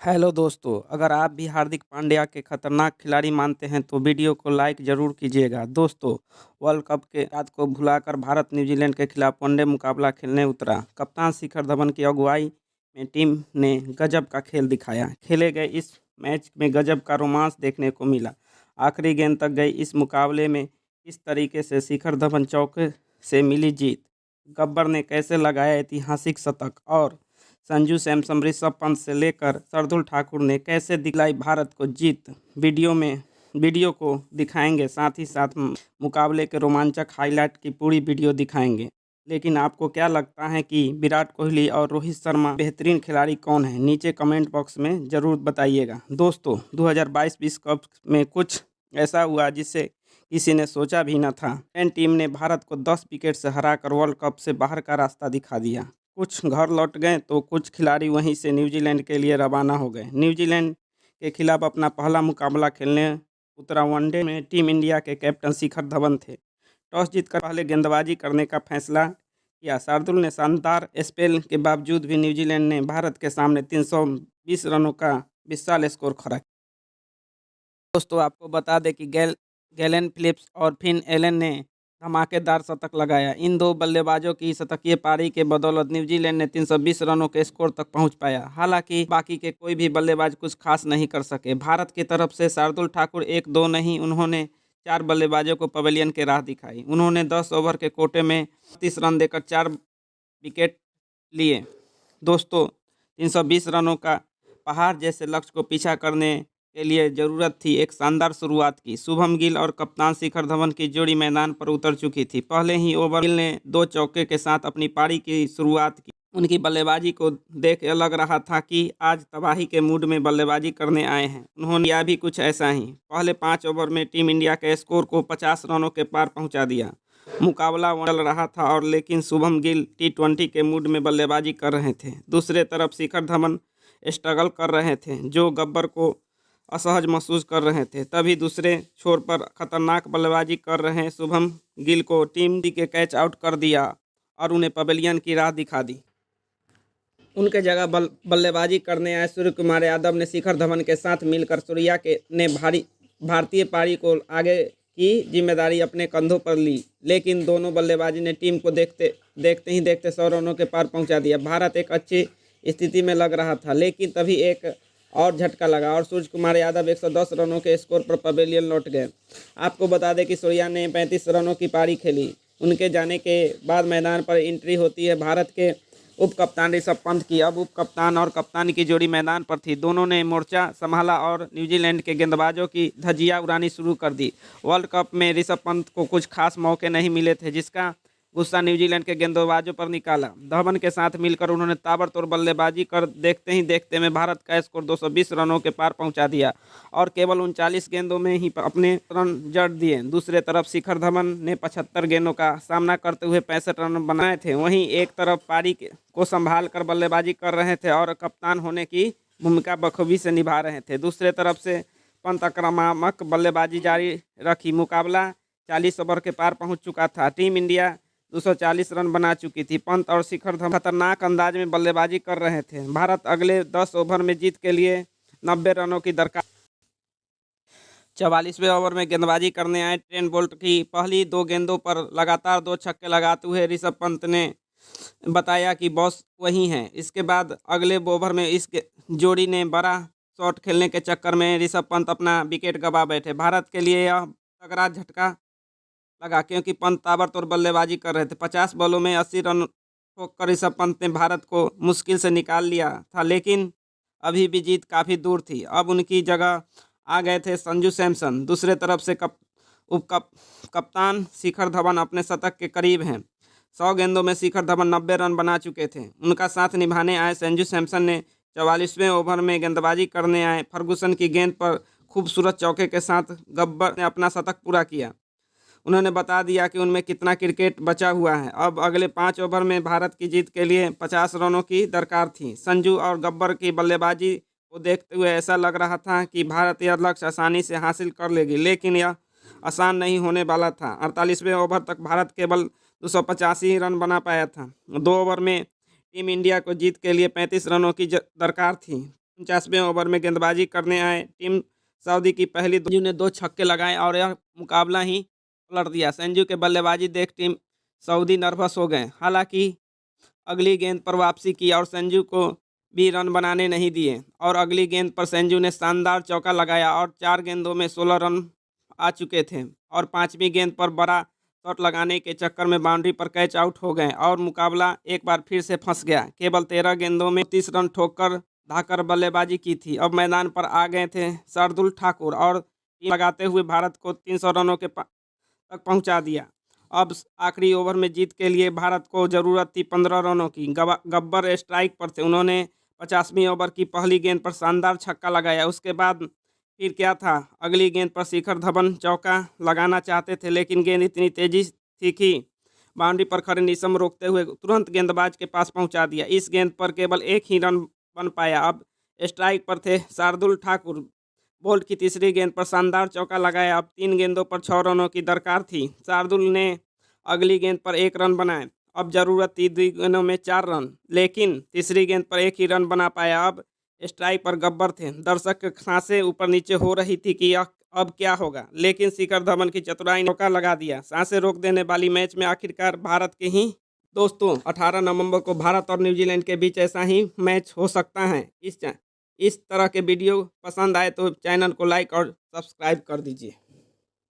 Hello दोस्तों, अगर आप भी हार्दिक पांड्या के खतरनाक खिलाड़ी मानते हैं तो वीडियो को लाइक ज़रूर कीजिएगा। दोस्तों, वर्ल्ड कप के याद को भुलाकर भारत न्यूजीलैंड के खिलाफ वनडे मुकाबला खेलने उतरा। कप्तान शिखर धवन की अगुवाई में टीम ने गजब का खेल दिखाया। खेले गए इस मैच में गजब का रोमांस देखने को मिला। आखिरी गेंद तक गए इस मुकाबले में किस तरीके से शिखर धवन चौके से मिली जीत, गब्बर ने कैसे लगाया ऐतिहासिक शतक और संजू सैमसन, ऋषभ पंत से लेकर शार्दुल ठाकुर ने कैसे दिलाई भारत को जीत, वीडियो को दिखाएंगे। साथ ही साथ मुकाबले के रोमांचक हाईलाइट की पूरी वीडियो दिखाएंगे। लेकिन आपको क्या लगता है कि विराट कोहली और रोहित शर्मा बेहतरीन खिलाड़ी कौन है? नीचे कमेंट बॉक्स में ज़रूर बताइएगा। दोस्तों, 2022 विश्व कप में कुछ ऐसा हुआ जिससे किसी ने सोचा भी न था। इंडियन टीम ने भारत को 10 विकेट से हराकर वर्ल्ड कप से बाहर का रास्ता दिखा दिया। कुछ घर लौट गए तो कुछ खिलाड़ी वहीं से न्यूजीलैंड के लिए रवाना हो गए। न्यूजीलैंड के खिलाफ अपना पहला मुकाबला खेलने उतरा वनडे में टीम इंडिया के कैप्टन शिखर धवन थे। टॉस जीतकर पहले गेंदबाजी करने का फैसला किया। शार्दुल ने शानदार स्पेल के बावजूद भी न्यूजीलैंड ने भारत के सामने 320 रनों का विशाल स्कोर खड़ा किया। दोस्तों, आपको बता दें कि गैलेन फिलिप्स और फिन एलन ने धमाकेदार शतक लगाया। इन दो बल्लेबाजों की शतकीय पारी के बदौलत न्यूजीलैंड ने 320 रनों के स्कोर तक पहुंच पाया। हालांकि बाकी के कोई भी बल्लेबाज कुछ खास नहीं कर सके। भारत की तरफ से शार्दुल ठाकुर एक दो नहीं, उन्होंने 4 बल्लेबाजों को पवेलियन के राह दिखाई। उन्होंने 10 ओवर के कोटे में 30 रन देकर 4 विकेट लिए। दोस्तों, 320 रनों का पहाड़ जैसे लक्ष्य को पीछा करने के लिए ज़रूरत थी एक शानदार शुरुआत की। शुभम गिल और कप्तान शिखर धवन की जोड़ी मैदान पर उतर चुकी थी। पहले ही ओवर गिल ने 2 चौके के साथ अपनी पारी की शुरुआत की। उनकी बल्लेबाजी को देख लग रहा था कि आज तबाही के मूड में बल्लेबाजी करने आए हैं। उन्होंने किया भी कुछ ऐसा ही। पहले 5 ओवर में टीम इंडिया के स्कोर को 50 रनों के पार पहुंचा दिया। मुकाबला चल रहा था और लेकिन शुभम गिल T20 के मूड में बल्लेबाजी कर रहे थे। दूसरे तरफ शिखर धवन स्ट्रगल कर रहे थे, जो गब्बर को असहज महसूस कर रहे थे। तभी दूसरे छोर पर खतरनाक बल्लेबाजी कर रहे शुभम गिल को टीम के कैच आउट कर दिया और उन्हें पवेलियन की राह दिखा दी। उनके जगह बल्लेबाजी करने आए सूर्य कुमार यादव ने शिखर धवन के साथ मिलकर सूर्या ने भारतीय पारी को आगे की जिम्मेदारी अपने कंधों पर ली। लेकिन दोनों बल्लेबाजी ने टीम को देखते ही 100 रनों के पार पहुंचा दिया। भारत एक अच्छी स्थिति में लग रहा था, लेकिन तभी एक और झटका लगा और सूर्य कुमार यादव 110 रनों के स्कोर पर पवेलियन लौट गए। आपको बता दें कि सूर्या ने 35 रनों की पारी खेली। उनके जाने के बाद मैदान पर एंट्री होती है भारत के उप कप्तान ऋषभ पंत की। अब उप कप्तान और कप्तान की जोड़ी मैदान पर थी। दोनों ने मोर्चा संभाला और न्यूजीलैंड के गेंदबाजों की धज्जियां उड़ानी शुरू कर दी। वर्ल्ड कप में ऋषभ पंत को कुछ खास मौके नहीं मिले थे, जिसका गुस्सा न्यूजीलैंड के गेंदबाजों पर निकाला। धवन के साथ मिलकर उन्होंने ताबड़तोड़ बल्लेबाजी कर देखते ही देखते में भारत का स्कोर 220 रनों के पार पहुंचा दिया और केवल 39 गेंदों में ही अपने रन जड़ दिए। दूसरे तरफ शिखर धवन ने 75 गेंदों का सामना करते हुए 65 रन बनाए थे। वहीं एक तरफ पारी को संभाल कर बल्लेबाजी कर रहे थे और कप्तान होने की भूमिका बखूबी से निभा रहे थे। दूसरे तरफ से पंत आक्रामक बल्लेबाजी जारी रखी। मुकाबला 40 ओवर के पार पहुँच चुका था। टीम इंडिया 240 रन बना चुकी थी। पंत और शिखर धवन खतरनाक अंदाज में बल्लेबाजी कर रहे थे। भारत अगले 10 ओवर में जीत के लिए 90 रनों की दरकार। 44वें ओवर में गेंदबाजी करने आए ट्रेंट बोल्ट की पहली 2 गेंदों पर लगातार 2 छक्के लगाते हुए ऋषभ पंत ने बताया कि बॉस वही हैं। इसके बाद अगले ओवर में इस जोड़ी ने बड़ा शॉट खेलने के चक्कर में ऋषभ पंत अपना विकेट गंवा बैठे। भारत के लिए यह तगड़ा झटका लगा, क्योंकि पंत ताबड़तोड़ बल्लेबाजी कर रहे थे। 50 बॉलों में 80 रन ठोककर ऋषभ पंत ने भारत को मुश्किल से निकाल लिया था, लेकिन अभी भी जीत काफ़ी दूर थी। अब उनकी जगह आ गए थे संजू सैमसन। दूसरे तरफ से कप्तान शिखर धवन अपने शतक के करीब हैं। 100 गेंदों में शिखर धवन 90 रन बना चुके थे। उनका साथ निभाने आए संजू सैमसन ने 44वें ओवर में गेंदबाजी करने आए फर्गुसन की गेंद पर खूबसूरत चौके के साथ गब्बर ने अपना शतक पूरा किया। उन्होंने बता दिया कि उनमें कितना क्रिकेट बचा हुआ है। अब अगले 5 ओवर में भारत की जीत के लिए 50 रनों की दरकार थी। संजू और गब्बर की बल्लेबाजी को देखते हुए ऐसा लग रहा था कि भारत यह लक्ष्य आसानी से हासिल कर लेगी, लेकिन यह आसान नहीं होने वाला था। 48वें ओवर तक भारत केवल 285 रन बना पाया था। 2 ओवर में टीम इंडिया को जीत के लिए 35 रनों की दरकार थी। 49वें ओवर में गेंदबाजी करने आए टीम सऊदी की पहली संजू ने 2 छक्के लगाए और यह मुकाबला ही पलट दिया। संजू के बल्लेबाजी देख टीम सऊदी नर्वस हो गए। हालांकि अगली गेंद पर वापसी की और संजू को भी रन बनाने नहीं दिए और अगली गेंद पर संजू ने शानदार चौका लगाया और 4 गेंदों में 16 रन आ चुके थे और 5वीं गेंद पर बड़ा शॉट लगाने के चक्कर में बाउंड्री पर कैच आउट हो गए और मुकाबला एक बार फिर से फंस गया। केवल 13 गेंदों में 30 रन ठोककर धाकर बल्लेबाजी की थी। अब मैदान पर आ गए थे शार्दुल ठाकुर और लगाते हुए भारत को 300 रनों के तक पहुंचा दिया। अब आखिरी ओवर में जीत के लिए भारत को ज़रूरत थी 15 रनों की। गब्बर स्ट्राइक पर थे। उन्होंने 50वीं ओवर की पहली गेंद पर शानदार छक्का लगाया। उसके बाद फिर क्या था, अगली गेंद पर शिखर धवन चौका लगाना चाहते थे लेकिन गेंद इतनी तेजी थी कि बाउंड्री पर खड़े निशम रोकते हुए तुरंत गेंदबाज के पास पहुंचा दिया। इस गेंद पर केवल एक ही रन बन पाया। अब स्ट्राइक पर थे शार्दुल ठाकुर। बोल्ट की तीसरी गेंद पर शानदार चौका लगाया। अब 3 गेंदों पर 6 रनों की दरकार थी। शार्दुल ने अगली गेंद पर 1 रन बनाए। अब जरूरत थी 2 गेंदों में 4 रन, लेकिन तीसरी गेंद पर 1 ही रन बना पाया। अब स्ट्राइक पर गब्बर थे। दर्शक की सांसें ऊपर नीचे हो रही थी कि अब क्या होगा, लेकिन शिखर धवन की चतुराई ने चौका लगा दिया। सांसें रोक देने वाली मैच में आखिरकार भारत के ही दोस्तों 18 नवंबर को भारत और न्यूजीलैंड के बीच ऐसा ही मैच हो सकता है। इस तरह के वीडियो पसंद आए तो चैनल को लाइक और सब्सक्राइब कर दीजिए।